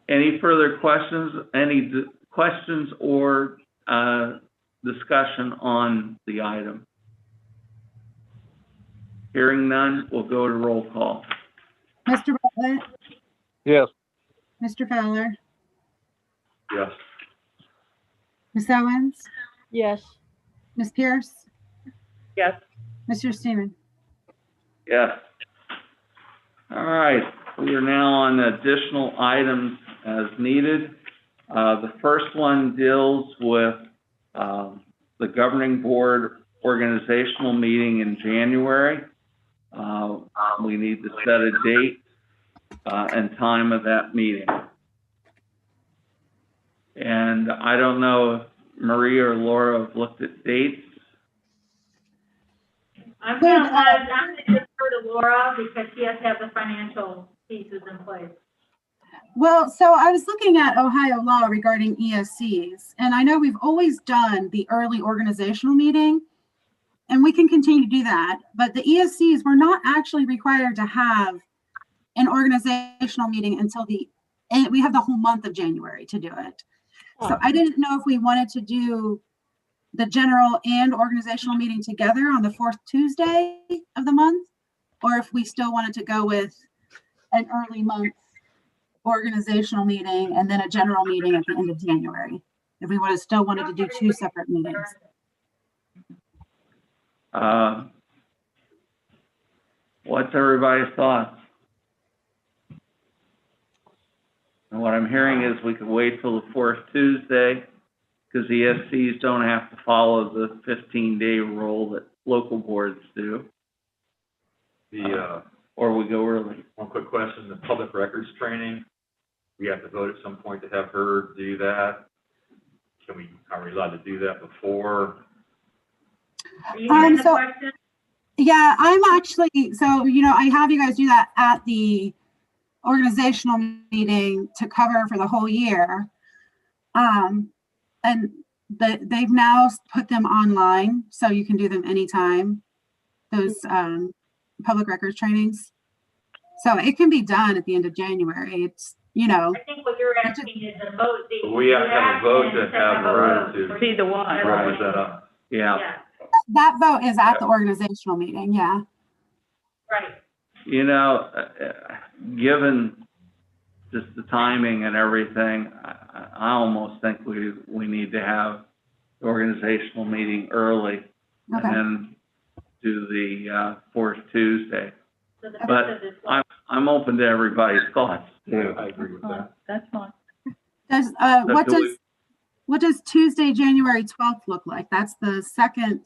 Any further questions? Any questions or discussion on the item? Hearing none, we'll go to roll call. Mr. Bartlett? Yes. Mr. Fowler? Yes. Ms. Owens? Yes. Ms. Pierce? Yes. Mr. Seaman? Yes. All right, we are now on additional items as needed. The first one deals with the governing board organizational meeting in January. We need to set a date and time of that meeting. And I don't know if Maria or Laura have looked at dates. I'm going to defer to Laura because she has to have the financial pieces in place. Well, so I was looking at Ohio law regarding ESCs, and I know we've always done the early organizational meeting, and we can continue to do that. But the ESCs, we're not actually required to have an organizational meeting until we have the whole month of January to do it. So I didn't know if we wanted to do the general and organizational meeting together on the fourth Tuesday of the month, or if we still wanted to go with an early month organizational meeting and then a general meeting at the end of January, if we still wanted to do two separate meetings. What's everybody's thoughts? And what I'm hearing is we could wait till the fourth Tuesday because the ESCs don't have to follow the 15-day rule that local boards do. Or we go early. One quick question, the public records training, we have to vote at some point to have her do that. Are we allowed to do that before? Yeah, I'm actually, so, I have you guys do that at the organizational meeting to cover for the whole year. And they've now put them online, so you can do them anytime, those public records trainings. So it can be done at the end of January. It's, I think what you're asking is a vote. We have to have a vote to have her to Be the one. represent us. Yeah. that vote is at the organizational meeting. Yeah. Right. Given just the timing and everything, I almost think we need to have the organizational meeting early and then do the fourth Tuesday. So But I'm open to everybody's thoughts too. I agree with that. That's fine. What does Tuesday, January 12th look like? That's the second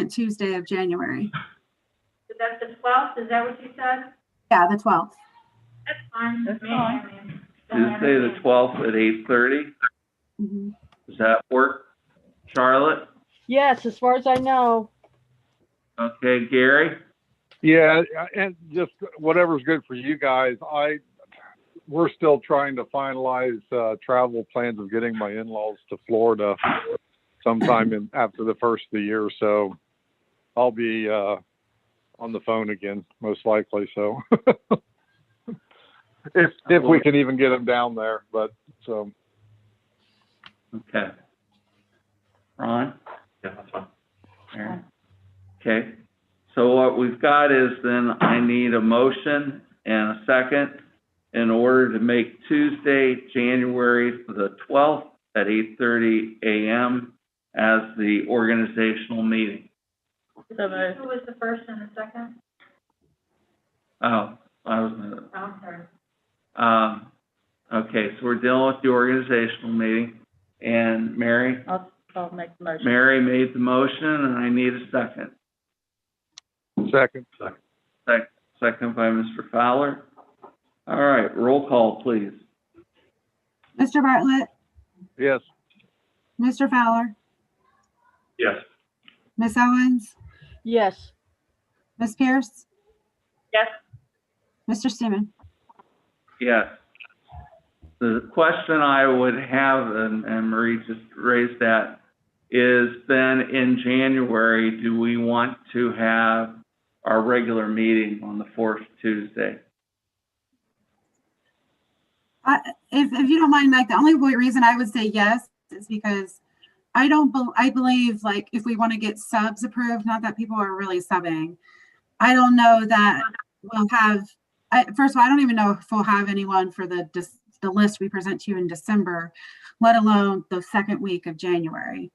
Tuesday of January. So that's the 12th, is that what you said? Yeah, the 12th. That's fine. That's fine. Tuesday the 12th at 8:30. Mm-hmm. Does that work, Charlotte? Yes, as far as I know. Okay, Gary? Yeah, and just whatever's good for you guys. We're still trying to finalize travel plans of getting my in-laws to Florida sometime after the first of the year. So I'll be on the phone again, most likely. So if we can even get them down there, but so. Okay. Ron? Yeah, that's fine. Aaron? Okay. So what we've got is then I need a motion and a second in order to make Tuesday, January the 12th at 8:30 a.m. as the organizational meeting. Who was the first and the second? Oh, I'm sorry. Okay, so we're dealing with the organizational meeting. And Mary? I'll make the motion. Mary made the motion and I need a second. Second. Second by Mr. Fowler. All right, roll call, please. Mr. Bartlett, Yes. Mr. Fowler, Yes. Ms. Owens, Yes. Ms. Pierce, Yes. Mr. Seaman. Yes. The question I would have, and Marie just raised that, is then in January, do we want to have our regular meeting on the fourth Tuesday? If you don't mind, Mike, the only reason I would say yes is because I believe like if we want to get subs approved, not that people are really subbing, I don't know that we'll have, first of all, I don't even know if we'll have anyone for the list we present to you in December, let alone the second week of January.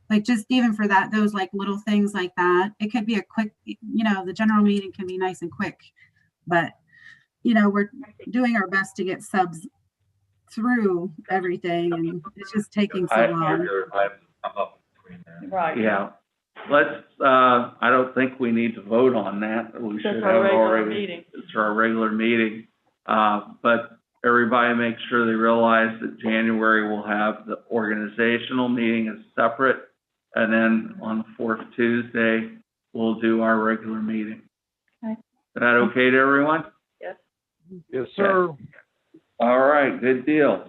Like just even for that, those like little things like that, it could be a quick, the general meeting can be nice and quick, but we're doing our best to get subs through everything and it's just taking so long. I have to come up between there. Right. Yeah. Let's, I don't think we need to vote on that. We should Just have our regular already. meeting. It's our regular meeting. But everybody make sure they realize that January will have the organizational meeting as separate. And then on the fourth Tuesday, we'll do our regular meeting. Okay. Is that okay to everyone? Yes, sir. All right, good deal.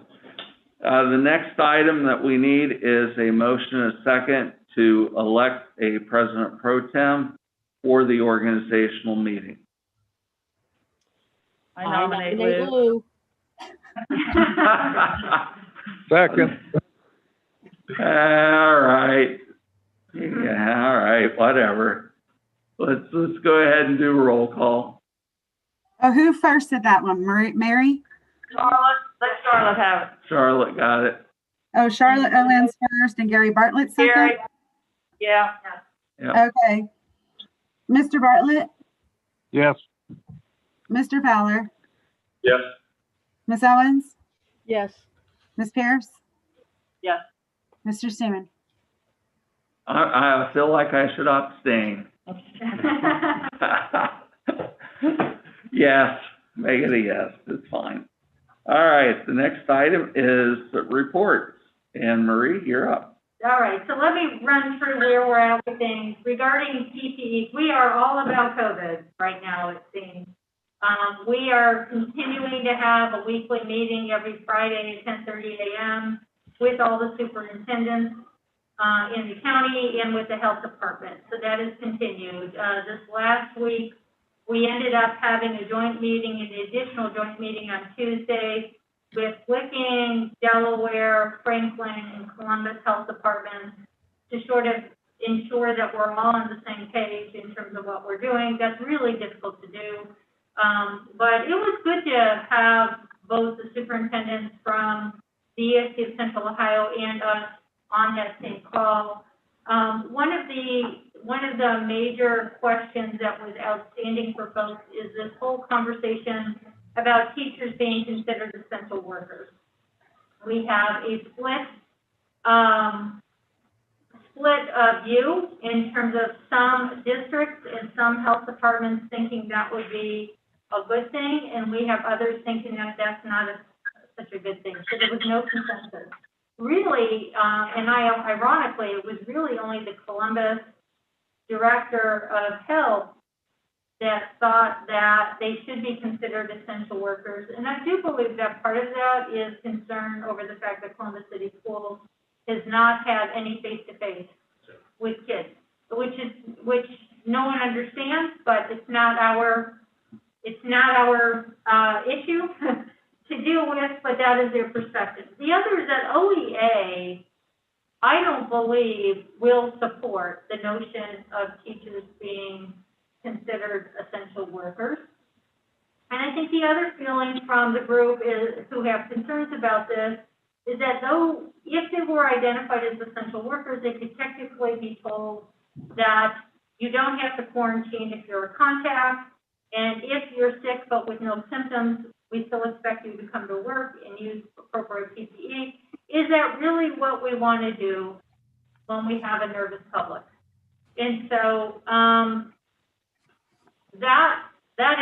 The next item that we need is a motion and a second to elect a president pro tem for the organizational meeting. I nominate Lou. Second. All right. Yeah, all right, whatever. Let's go ahead and do a roll call. Oh, who first did that one? Mary? Charlotte, let Charlotte have it. Charlotte got it. Oh, Charlotte Owens first and Gary Bartlett second? Gary. Yeah. Yep. Okay. Mr. Bartlett, Yes. Mr. Fowler, Yes. Ms. Owens, Yes. Ms. Pierce, Yes. Mr. Seaman. I feel like I should abstain. Yes, make it a yes, it's fine. All right, the next item is reports. And Marie, you're up. All right, so let me run through where we're at with things. Regarding PPE, we are all about COVID right now, it seems. We are continuing to have a weekly meeting every Friday at 10:30 a.m. with all the superintendents in the county and with the health department. So that is continued. This last week, we ended up having a joint meeting, an additional joint meeting on Tuesday with Licking, Delaware, Franklin, and Columbus Health Departments to sort of ensure that we're all on the same page in terms of what we're doing. That's really difficult to do. But it was good to have both the superintendents from the ESC of Central Ohio and us on that same call. One of the major questions that was outstanding for folks is this whole conversation about teachers being considered essential workers. We have a split view in terms of some districts and some health departments thinking that would be a good thing, and we have others thinking that that's not such a good thing. So there was no consensus. Really, ironically, it was really only the Columbus Director of Health that thought that they should be considered essential workers. And I do believe that part of that is concern over the fact that Columbus City Schools has not had any face-to-face with kids, which no one understands, but it's not our issue to deal with, but that is their perspective. The other is that OEA, I don't believe, will support the notion of teachers being considered essential workers. And I think the other feeling from the group who have concerns about this is that though, if they were identified as essential workers, they could technically be told that you don't have to quarantine if you're a contact, and if you're sick but with no symptoms, we still expect you to come to work and use appropriate PPE. Is that really what we want to do when we have a nervous public? And so that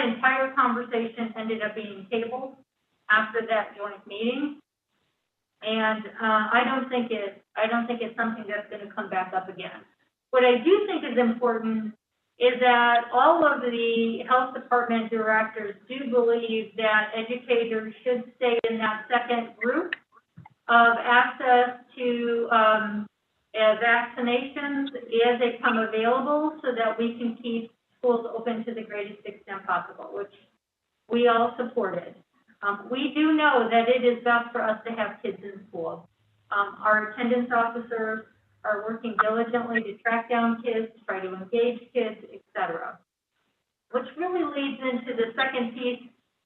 entire conversation ended up being tabled after that joint meeting. And I don't think it's something that's going to come back up again. What I do think is important is that all of the health department directors do believe that educators should stay in that second group of access to vaccinations as they come available so that we can keep schools open to the greatest extent possible, which we all supported. We do know that it is best for us to have kids in school. Our attendance officers are working diligently to track down kids, try to engage kids, et cetera. Which really leads into the second piece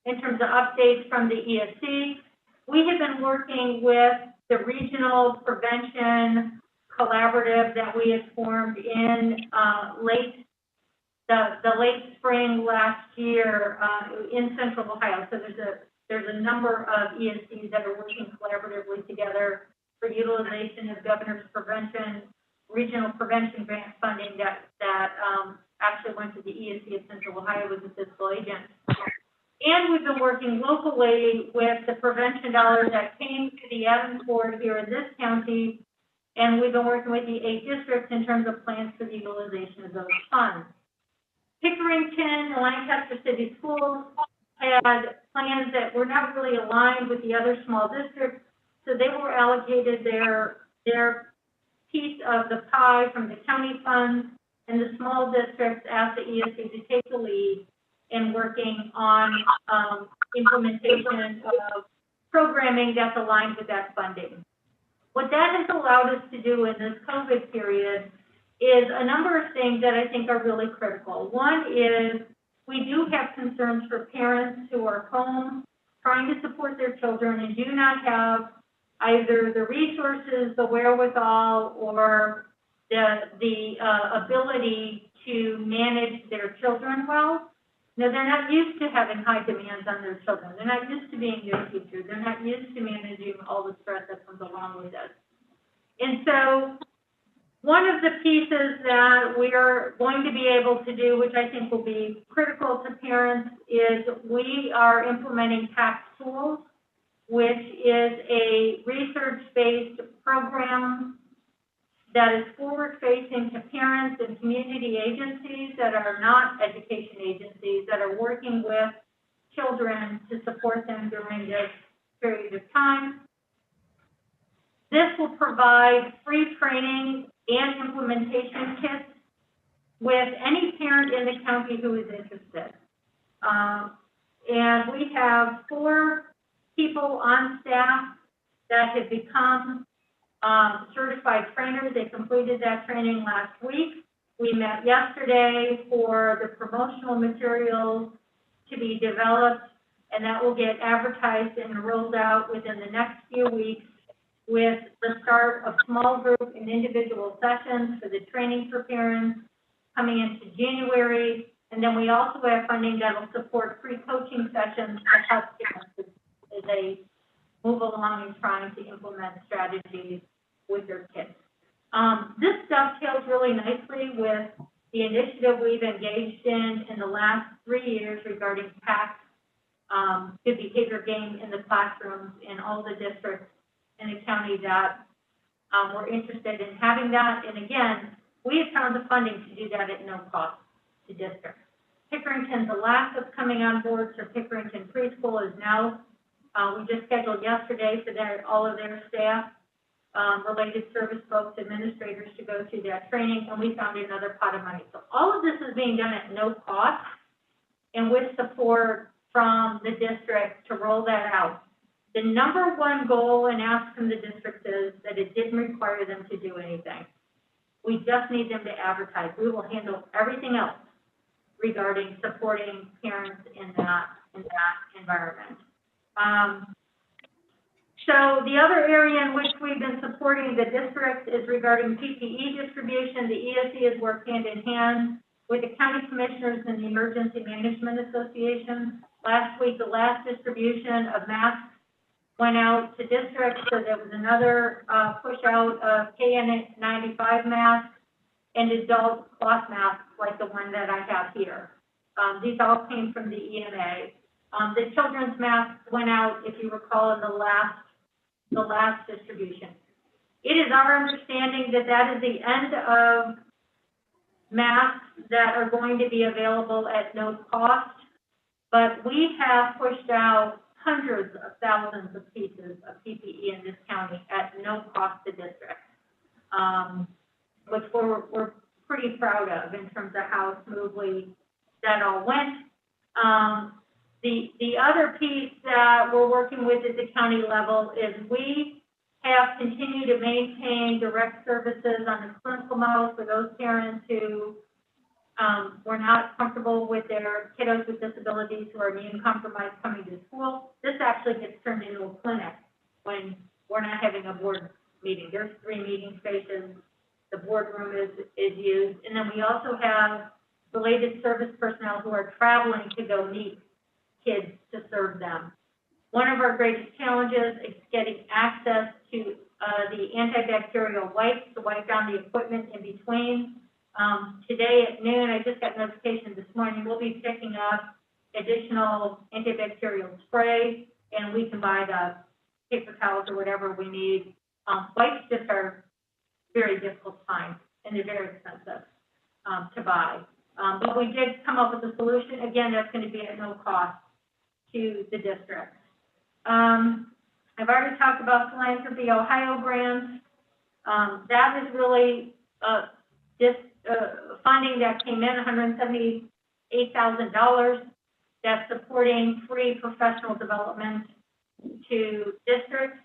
in terms of updates from the ESC. We have been working with the regional prevention collaborative that we had formed in the late spring last year in Central Ohio. So there's a number of ESCs that are working collaboratively together for utilization of governor's regional prevention grant funding that actually went to the ESC of Central Ohio as a fiscal agent. And we've been working locally with the prevention dollars that came to the Adams Board here in this county, and we've been working with the 8 districts in terms of plans for the utilization of those funds. Pickerington and Lancaster City Schools had plans that were not really aligned with the other small districts, so they were allocated their piece of the pie from the county funds, and the small districts asked the ESC to take the lead in working on implementation of programming that's aligned with that funding. What that has allowed us to do in this COVID period is a number of things that I think are really critical. One is we do have concerns for parents who are home trying to support their children and do not have either the resources, the wherewithal, or the ability to manage their children well. No, they're not used to having high demands on their children. They're not used to being their teacher. They're not used to managing all the stress that comes along with it. And so one of the pieces that we are going to be able to do, which I think will be critical to parents, is we are implementing PACT Tools, which is a research-based program that is forward-facing to parents and community agencies that are not education agencies, that are working with children to support them during this period of time. This will provide free training and implementation kits with any parent in the county who is interested. And we have 4 people on staff that have become certified trainers. They completed that training last week. We met yesterday for the promotional materials to be developed, and that will get advertised and rolled out within the next few weeks, with the start of small group and individual sessions for the training for parents coming into January. And then we also have funding that will support free coaching sessions to help parents as they move along in trying to implement strategies with their kids. This dovetails really nicely with the initiative we've engaged in the last 3 years regarding PACT, good behavior gain in the classrooms in all the districts in the county that were interested in having that. And again, we have found the funding to do that at no cost to districts. Pickerington's the last that's coming on board, so Pickerington Preschool is now, we just scheduled yesterday for all of their staff, related service folks, administrators to go through that training, and we found another pot of money. So all of this is being done at no cost and with support from the district to roll that out. The number one goal and ask from the district is that it didn't require them to do anything. We just need them to advertise. We will handle everything else regarding supporting parents in that environment. So the other area in which we've been supporting the district is regarding PPE distribution. The ESC has worked hand in hand with the county commissioners and the Emergency Management Association. Last week, the last distribution of masks went out to districts, so there was another push out of KN95 masks and adult cloth masks like the one that I have here. These all came from the EMA. The children's masks went out, if you recall, in the last distribution. It is our understanding that that is the end of masks that are going to be available at no cost, but we have pushed out hundreds of thousands of pieces of PPE in this county at no cost to districts, which we're pretty proud of in terms of how smoothly that all went. The other piece that we're working with at the county level is we have continued to maintain direct services on the clinical model for those parents who were not comfortable with their kiddos with disabilities who are immune compromised coming to school. This actually gets turned into a clinic when we're not having a board meeting. There's 3 meeting spaces. The boardroom is used. And then we also have related service personnel who are traveling to go meet kids to serve them. One of our greatest challenges is getting access to the antibacterial wipes to wipe down the equipment in between. Today at noon, I just got notification this morning, we'll be picking up additional antibacterial spray, and we can buy the paper towels or whatever we need. Wipes just are very difficult to find, and they're very expensive to buy. But we did come up with a solution. Again, that's going to be at no cost to the district. I've already talked about philanthropy Ohio grants. That is really just funding that came in, $178,000. That's supporting free professional development to districts.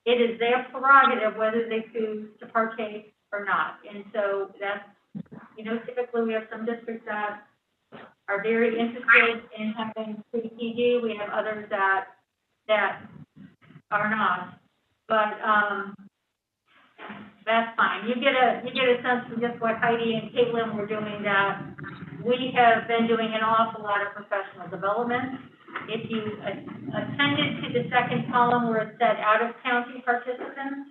It is their prerogative whether they choose to partake or not. And so that's, typically we have some districts that are very interested in having free PD. We have others that are not. But that's fine. You get a sense from just what Heidi and Caitlin were doing that we have been doing an awful lot of professional development. If you attended to the second column where it said out-of-county participants,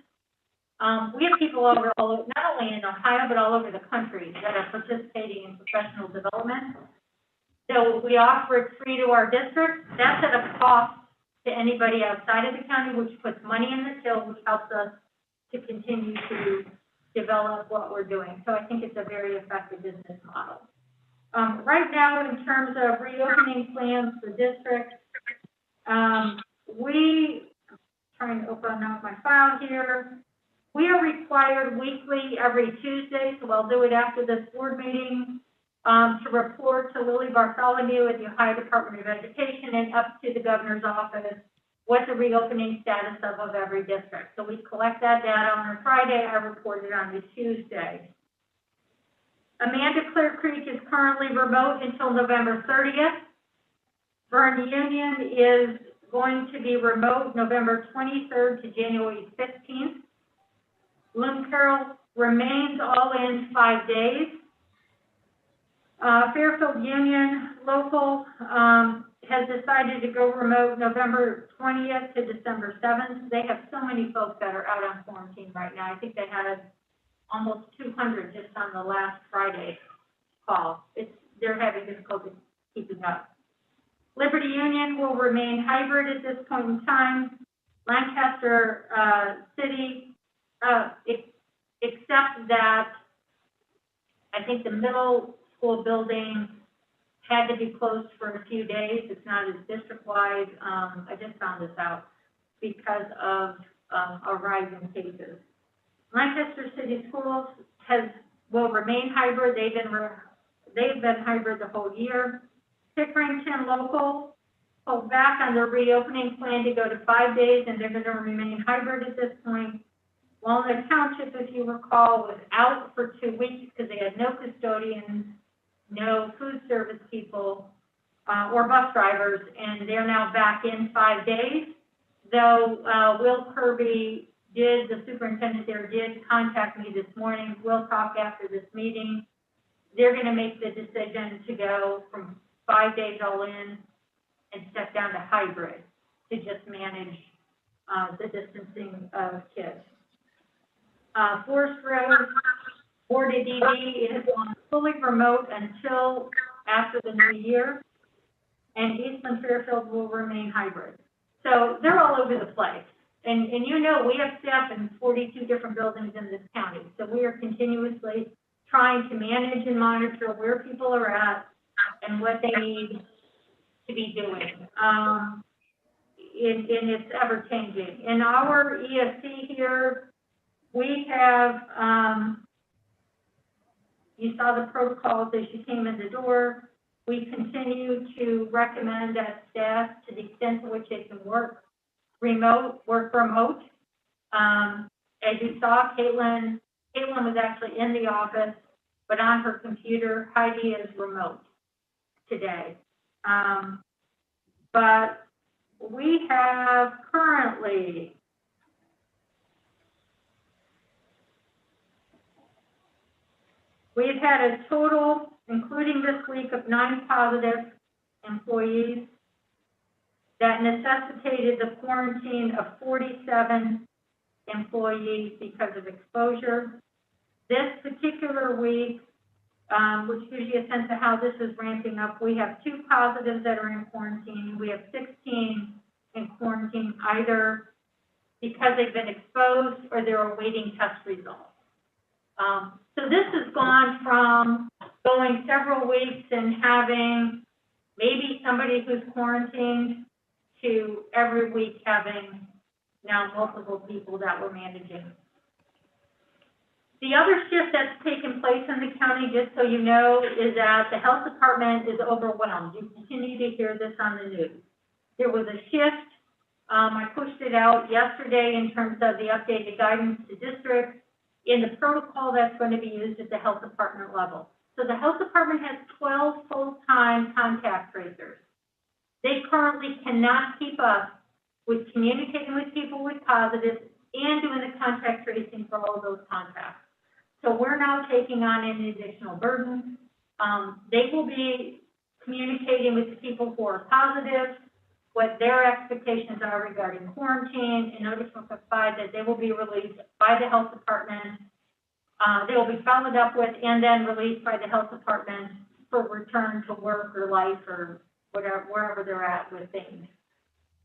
we have people not only in Ohio, but all over the country that are participating in professional development. So we offer it free to our district. That's at a cost to anybody outside of the county, which puts money in the till, which helps us to continue to develop what we're doing. So I think it's a very effective business model. Right now, in terms of reopening plans for districts, trying to open up my file here. We are required weekly, every Tuesday, so I'll do it after this board meeting, to report to Lily Bartholomew at the Ohio Department of Education and up to the governor's office what the reopening status of every district. So we collect that data on a Friday. I report it on a Tuesday. Amanda Clear Creek is currently remote until November 30th. Vern Union is going to be remote November 23rd to January 15th. Lynn Carroll remains all in 5 days. Fairfield Union Local has decided to go remote November 20th to December 7th. They have so many folks that are out on quarantine right now. I think they had almost 200 just on the last Friday call. They're having difficulty keeping up. Liberty Union will remain hybrid at this point in time. Lancaster City, except that I think the middle school building had to be closed for a few days. It's not as district-wide. I just found this out because of a rise in cases. Lancaster City Schools will remain hybrid. They've been hybrid the whole year. Pickerington Local pulled back on their reopening plan to go to 5 days, and they're going to remain hybrid at this point. Walnut Township, if you recall, was out for 2 weeks because they had no custodians, no food service people, or bus drivers, and they're now back in 5 days. Though Will Kirby the superintendent there did contact me this morning. We'll talk after this meeting. They're going to make the decision to go from 5 days all in and step down to hybrid to just manage the distancing of kids. Forest Road, Board of DD is on fully remote until after the new year, and Eastland Fairfield will remain hybrid. So they're all over the place. And we have staff in 42 different buildings in this county. So we are continuously trying to manage and monitor where people are at and what they need to be doing. And it's ever changing. In our ESC here, we have, you saw the protocols as you came in the door. We continue to recommend that staff, to the extent to which they can work remote. As you saw, Caitlin was actually in the office, but on her computer. Heidi is remote today. But we have currently we've had a total, including this week, of 9 positive employees that necessitated the quarantine of 47 employees because of exposure. This particular week, which gives you a sense of how this is ramping up, we have 2 positives that are in quarantine. We have 16 in quarantine, either because they've been exposed or they're awaiting test results. So this has gone from going several weeks and having maybe somebody who's quarantined to every week having now multiple people that we're managing. The other shift that's taken place in the county, just so you know, is that the health department is overwhelmed. You continue to hear this on the news. There was a shift. I pushed it out yesterday in terms of the updated guidance to districts in the protocol that's going to be used at the health department level. So the health department has 12 full-time contact tracers. They currently cannot keep up with communicating with people with positives and doing the contact tracing for all of those contacts. So we're now taking on an additional burden. They will be communicating with the people who are positive, what their expectations are regarding quarantine, and notify that they will be released by the health department. They will be followed up with and then released by the health department for return to work or life or whatever, wherever they're at with things.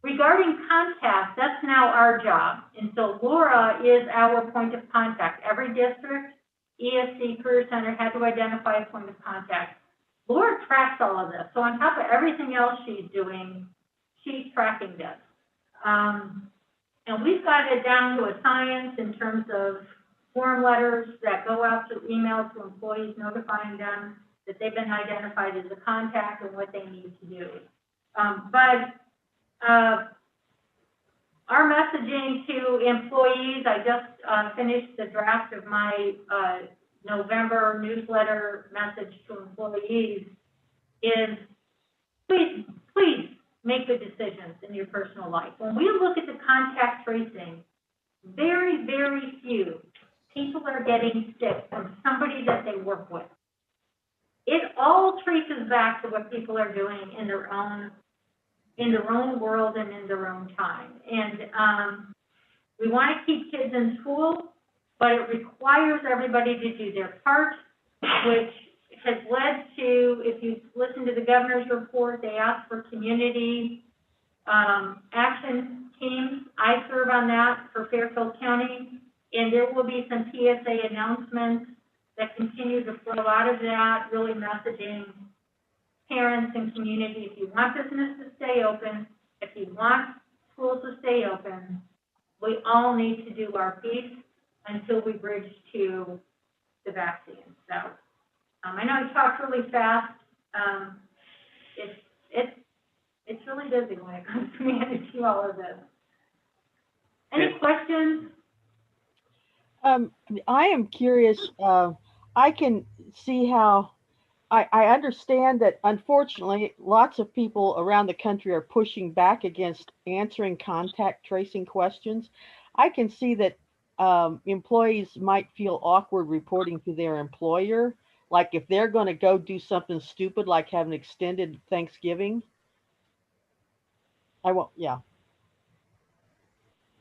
Regarding contact, that's now our job. And so Laura is our point of contact. Every district, ESC Career Center had to identify a point of contact. Laura tracks all of this. So on top of everything else she's doing, she's tracking this. And we've got it down to a science in terms of form letters that go out to email to employees notifying them that they've been identified as a contact and what they need to do. Our messaging to employees, I just finished the draft of my November newsletter message to employees, is please make good decisions in your personal life. When we look at the contact tracing, very, very few people are getting sick from somebody that they work with. It all traces back to what people are doing in their own world and in their own time. And we want to keep kids in school, but it requires everybody to do their part, which has led to, if you listen to the governor's report, they asked for community action teams. I serve on that for Fairfield County, and there will be some PSA announcements that continue to flow out of that, really messaging parents and community. If you want business to stay open, if you want schools to stay open, we all need to do our piece until we bridge to the vaccine. So I know I talked really fast. It's really busy when it comes to managing all of this. Any questions? I am curious. I can see how I understand that, unfortunately, lots of people around the country are pushing back against answering contact tracing questions. I can see that employees might feel awkward reporting to their employer, like if they're going to go do something stupid, like have an extended Thanksgiving. Yeah.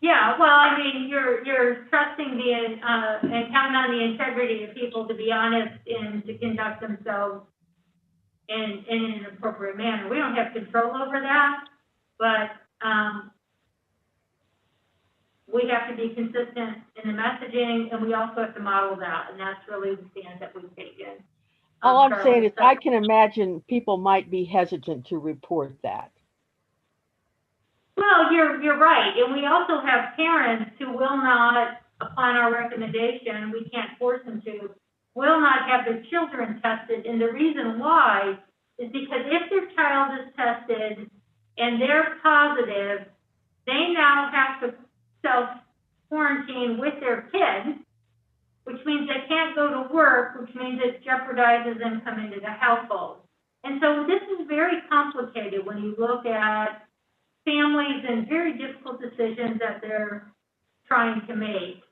Yeah, well, I mean, you're trusting and counting on the integrity of people to be honest and to conduct themselves in an appropriate manner. We don't have control over that, but we have to be consistent in the messaging, and we also have to model that, and that's really the stance that we've taken. All I'm saying is I can imagine people might be hesitant to report that. Well, you're right, and we also have parents who will not, upon our recommendation, we can't force them to, will not have their children tested, and the reason why is because if their child is tested and they're positive, they now have to self-quarantine with their kid, which means they can't go to work, which means it jeopardizes them coming to the household. And so this is very complicated when you look at families and very difficult decisions that they're trying to make.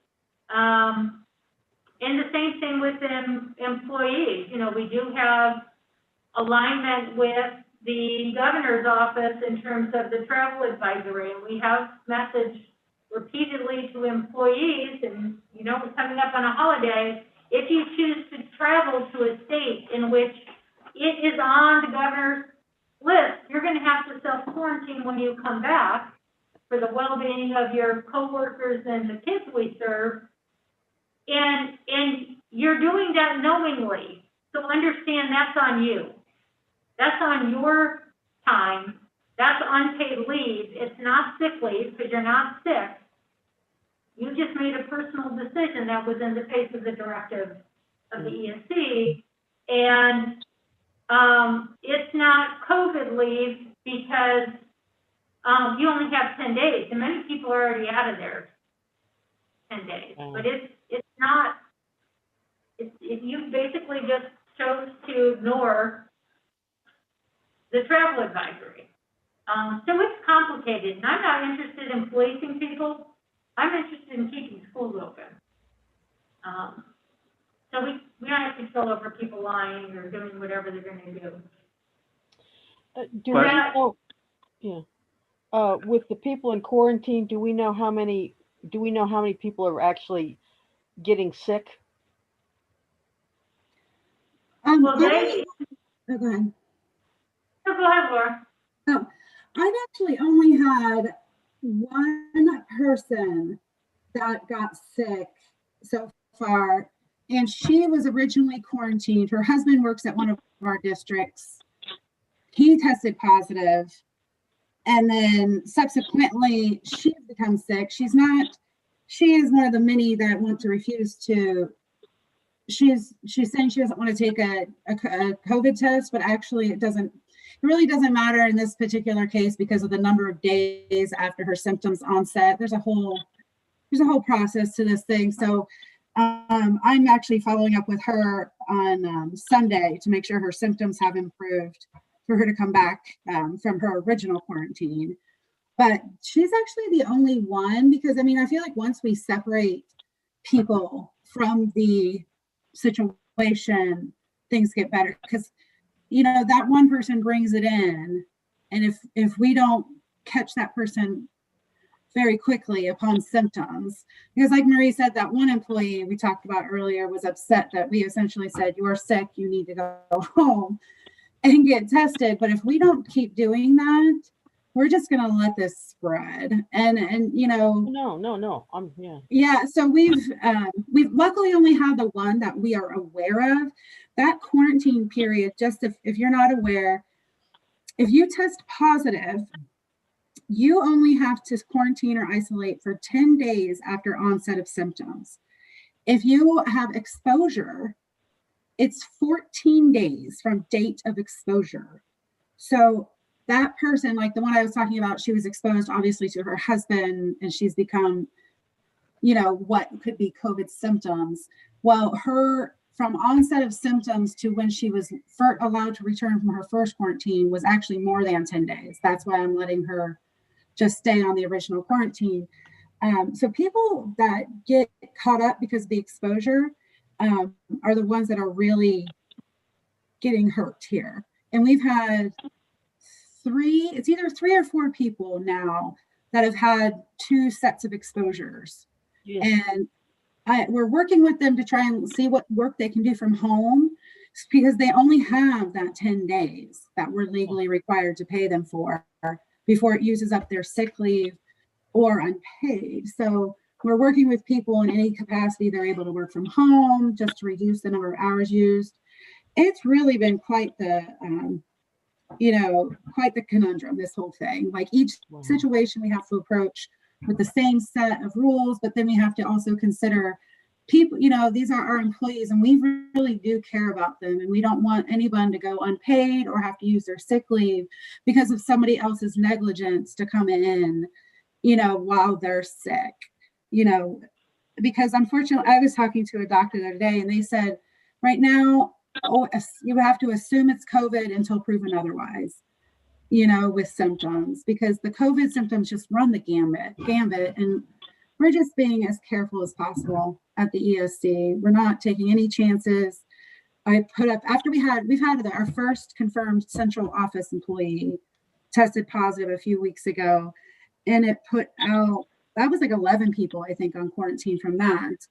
And the same thing with employees. You know, we do have alignment with the governor's office in terms of the travel advisory, and we have messaged repeatedly to employees, and you know, we're coming up on a holiday. If you choose to travel to a state in which it is on the governor's list, you're going to have to self-quarantine when you come back for the well-being of your coworkers and the kids we serve. And you're doing that knowingly. So understand that's on you. That's on your time. That's unpaid leave. It's not sick leave because you're not sick. You just made a personal decision that was in the face of the directive of the ESC. And it's not COVID leave because you only have 10 days. And many people are already out of there 10 days. But it's not, you basically just chose to ignore the travel advisory. So it's complicated, and I'm not interested in policing people. I'm interested in keeping schools open. So we don't have control over people lying or doing whatever they're going to do. Do we know? Yeah. With the people in quarantine, do we know how many people are actually getting sick? Well, oh, go ahead. so go ahead, Laura. Oh, I've actually only had one person that got sick so far, and she was originally quarantined. Her husband works at one of our districts. He tested positive, and then subsequently she's become sick. She is one of the many that want to refuse to. She's saying she doesn't want to take a COVID test, but actually it really doesn't matter in this particular case because of the number of days after her symptoms onset. There's a whole process to this thing. So I'm actually following up with her on Sunday to make sure her symptoms have improved for her to come back from her original quarantine. But she's actually the only one, because I mean, I feel like once we separate people from the situation, things get better, because you know that one person brings it in, and if we don't catch that person very quickly upon symptoms, because like Marie said, that one employee we talked about earlier was upset that we essentially said, you are sick, you need to go home and get tested. But if we don't keep doing that, we're just going to let this spread. And you know, No. Yeah. So we've luckily only had the one that we are aware of. That quarantine period, just if you're not aware, if you test positive, you only have to quarantine or isolate for 10 days after onset of symptoms. If you have exposure, it's 14 days from date of exposure. So that person, like the one I was talking about, she was exposed obviously to her husband, and she's become, you know, what could be COVID symptoms. Well, her from onset of symptoms to when she was allowed to return from her first quarantine was actually more than 10 days. That's why I'm letting her just stay on the original quarantine. So people that get caught up because of the exposure are the ones that are really getting hurt here. And we've had it's either 3 or 4 people now that have had 2 sets of exposures. Yeah. And we're working with them to try and see what work they can do from home, because they only have that 10 days that we're legally required to pay them for before it uses up their sick leave or unpaid. So we're working with people in any capacity they're able to work from home just to reduce the number of hours used. It's really been quite the conundrum, this whole thing. Like each situation we have to approach with the same set of rules, but then we have to also consider people, these are our employees, and we really do care about them, and we don't want anyone to go unpaid or have to use their sick leave because of somebody else's negligence to come in, while they're sick, because unfortunately, I was talking to a doctor the other day, and they said, right now, you have to assume it's COVID until proven otherwise, with symptoms, because the COVID symptoms just run the gambit, and we're just being as careful as possible at the ESC. We're not taking any chances. I put up, after we've had our first confirmed central office employee tested positive a few weeks ago, and it put out, that was like 11 people, I think, on quarantine from that.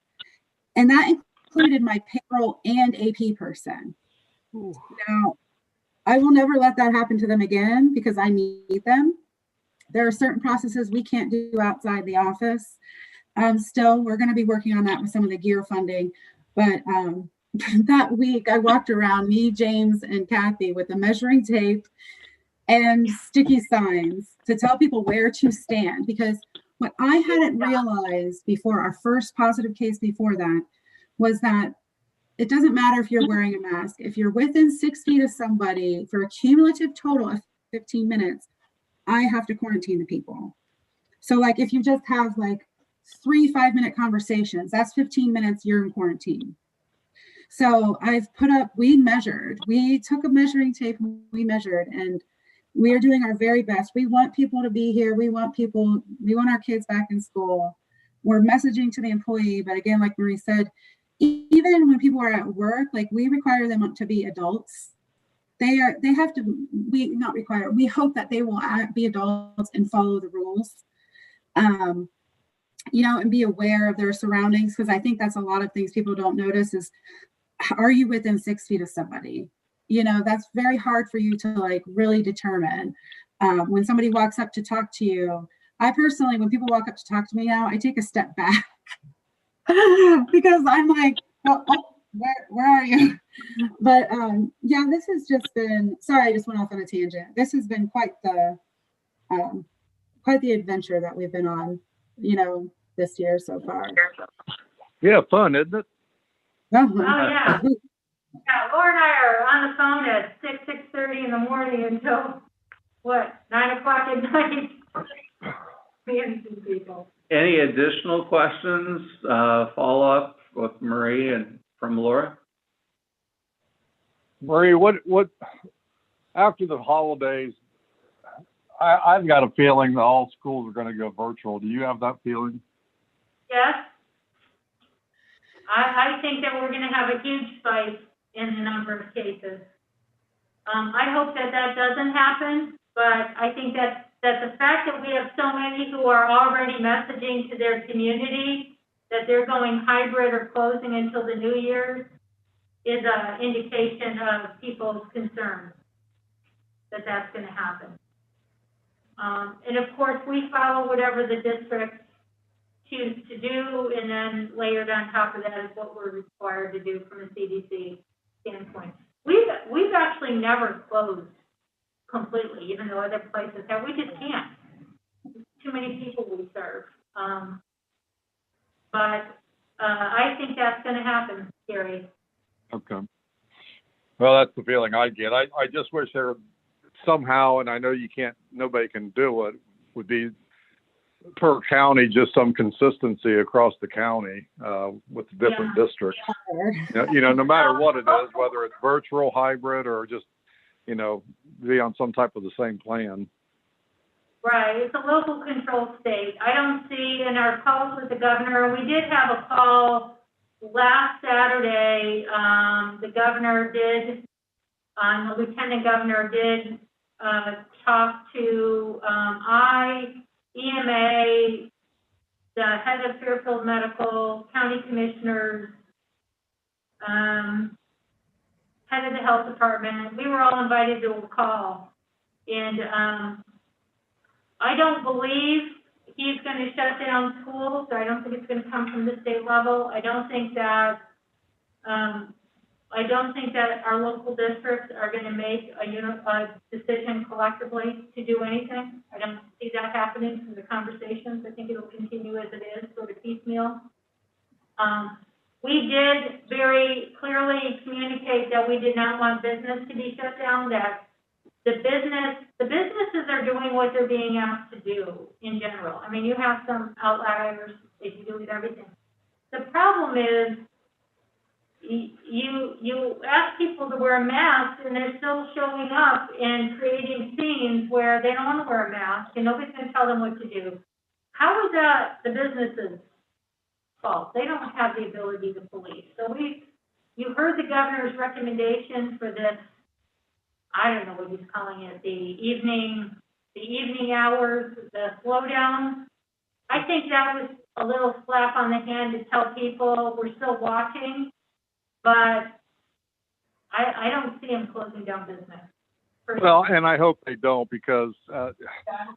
And that included my payroll and AP person. Ooh. Now, I will never let that happen to them again because I need them. There are certain processes we can't do outside the office. Still, we're going to be working on that with some of the gear funding. But that week, I walked around, me, James, and Kathy, with a measuring tape and sticky signs to tell people where to stand. Because what I hadn't realized before our first positive case before that was that it doesn't matter if you're wearing a mask. If you're within 6 feet of somebody for a cumulative total of 15 minutes, I have to quarantine the people. So like if you just have like 3 5-minute conversations, that's 15 minutes, you're in quarantine. So I've put up, we took a measuring tape, we measured, and we are doing our very best. We want people to be here. We want our kids back in school. We're messaging to the employee, but again, like Marie said, even when people are at work, like we require them to be adults. We hope that they will be adults and follow the rules, and be aware of their surroundings. Because I think that's a lot of things people don't notice is, are you within 6 feet of somebody? That's very hard for you to like really determine. When somebody walks up to talk to you, I personally, when people walk up to talk to me now, I take a step back because I'm like, where are you? But yeah, this has just been, sorry, I just went off on a tangent. This has been quite the adventure that we've been on, this year so far. Yeah, fun, isn't it? Oh, yeah. Yeah, Laura and I are on the phone at 6:30 in the morning until, 9 o'clock at night. Managing people. Any additional questions, follow-up with Marie and from Laura? Marie, what after the holidays, I've got a feeling that all schools are going to go virtual. Do you have that feeling? Yes. I think that we're going to have a huge spike in the number of cases. I hope that doesn't happen, but I think that the fact that we have so many who are already messaging to their community that they're going hybrid or closing until the New Year's is an indication of people's concerns that that's going to happen. And of course, we follow whatever the districts choose to do, and then layered on top of that is what we're required to do from a CDC standpoint. We've actually never closed completely, even though other places have. We just can't. Too many people we serve. But I think that's going to happen, Gary. Okay. Well, that's the feeling I get. I just wish there somehow, and I know nobody can do it, would be per county, just some consistency across the county with the different districts. No matter what it is, whether it's virtual, hybrid, or just, be on some type of the same plan. Right. It's a local control state. I don't see in our calls with the governor, we did have a call last Saturday. The governor did, the lieutenant governor did talk to EMA, the head of Fairfield Medical, county commissioners, head of the health department. We were all invited to a call. And I don't believe he's going to shut down schools. I don't think it's going to come from the state level. I don't think that our local districts are going to make a decision collectively to do anything. I don't see that happening from the conversations. I think it'll continue as it is, sort of piecemeal. We did very clearly communicate that we did not want business to be shut down, that the businesses are doing what they're being asked to do in general. I mean, you have some outliers, they can do with everything. The problem is, you ask people to wear a mask and they're still showing up and creating scenes where they don't want to wear a mask and nobody's going to tell them what to do. How is that the businesses' fault? They don't have the ability to police. So you heard the governor's recommendation for this, I don't know what he's calling it, the evening hours, the slowdown. I think that was a little slap on the hand to tell people we're still watching, but I don't see them closing down business. Well, and I hope they don't, because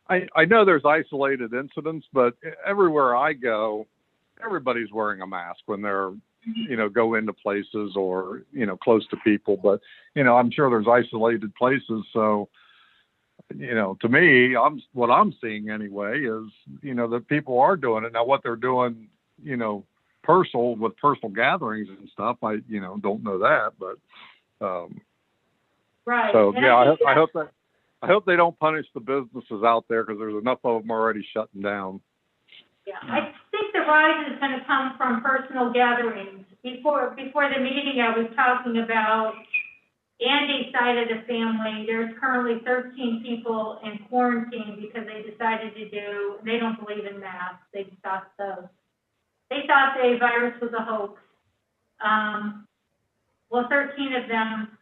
I know there's isolated incidents, but everywhere I go, everybody's wearing a mask when they're, go into places or, close to people. But, I'm sure there's isolated places. So, to me, what I'm seeing anyway is, that people are doing it. Now, what they're doing, with personal gatherings and stuff, I, don't know that, but, right. So, and yeah, I hope they don't punish the businesses out there, because there's enough of them already shutting down. Yeah, I think the rise is going to come from personal gatherings. Before the meeting, I was talking about Andy's side of the family. There's currently 13 people in quarantine because they decided they don't believe in masks. They thought the virus was a hoax. 13 of them,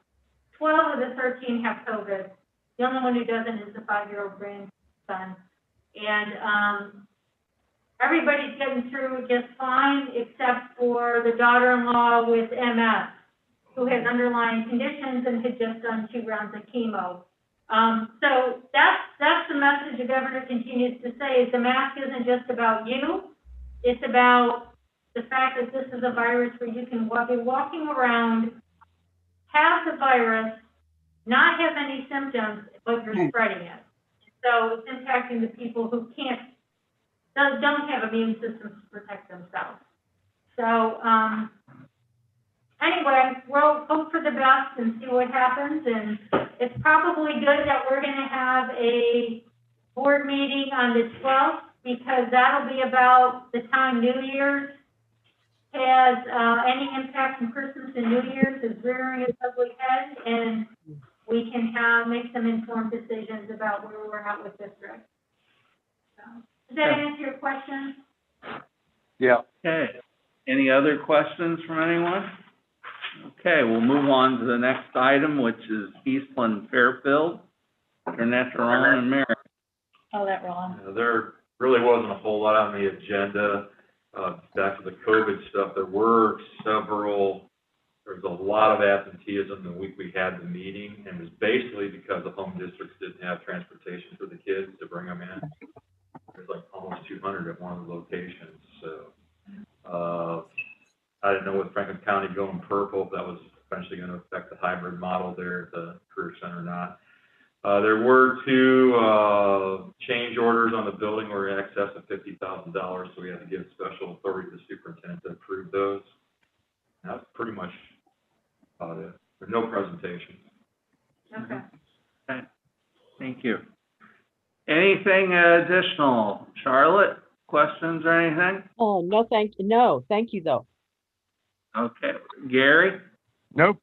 12 of the 13 have COVID. The only one who doesn't is the 5-year-old grandson. And everybody's getting through just fine, except for the daughter-in-law with MS, who has underlying conditions and had just done 2 rounds of chemo. So that's the message the governor continues to say, is the mask isn't just about you. It's about the fact that this is a virus where you can be walking around, have the virus, not have any symptoms, but you're spreading it. So it's impacting the people who don't have immune systems to protect themselves. So anyway, we'll hope for the best and see what happens. And it's probably good that we're going to have a board meeting on the 12th, because that'll be about the time New Year's has any impact from Christmas and New Year's is rearing its ugly head, and we can make some informed decisions about where we're at with districts. So, does that answer your question? Yeah. Okay. Any other questions from anyone? Okay, we'll move on to the next item, which is Eastland Fairfield. Turn that to Ron and Mary. Oh, that Ron. There really wasn't a whole lot on the agenda. Back to the COVID stuff, there was a lot of absenteeism the week we had the meeting, and it was basically because the home districts didn't have transportation for the kids to bring them in. There's like almost 200 at one of the locations. So I didn't know with Franklin County going purple, if that was eventually going to affect the hybrid model there at the Career Center or not. There were 2 change orders on the building were in excess of $50,000, so we had to give special authority to the superintendent to approve those. And that's pretty much about it. There's no presentation. Okay. Okay. Thank you. Anything additional? Charlotte, questions or anything? Oh, no, thank you. No, thank you, though. Okay. Gary? Nope.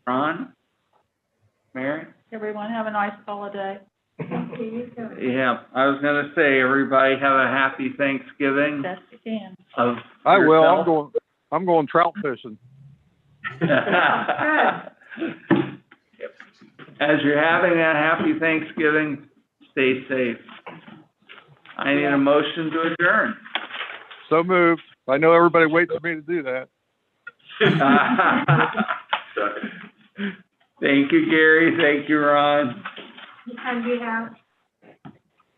Ron? Mary? Everyone have a nice holiday. Yeah, I was going to say, everybody have a happy Thanksgiving. Best you can. I will. I'm going trout fishing. As you're having a happy Thanksgiving, stay safe. I need a motion to adjourn. So moved. I know everybody waits for me to do that. Thank you, Gary. Thank you, Ron. What time do you have?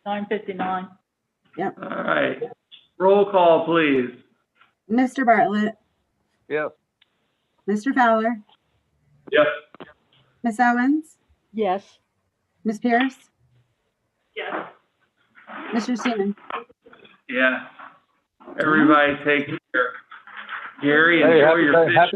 9:59. Yep. All right. Roll call, please. Mr. Bartlett, Yes. Mr. Fowler, Yes. Miss Owens, Yes. Miss Pierce, Yes. Mr. Seaman. Yeah. Everybody take care. Gary, Hey, enjoy your happy- fish. happy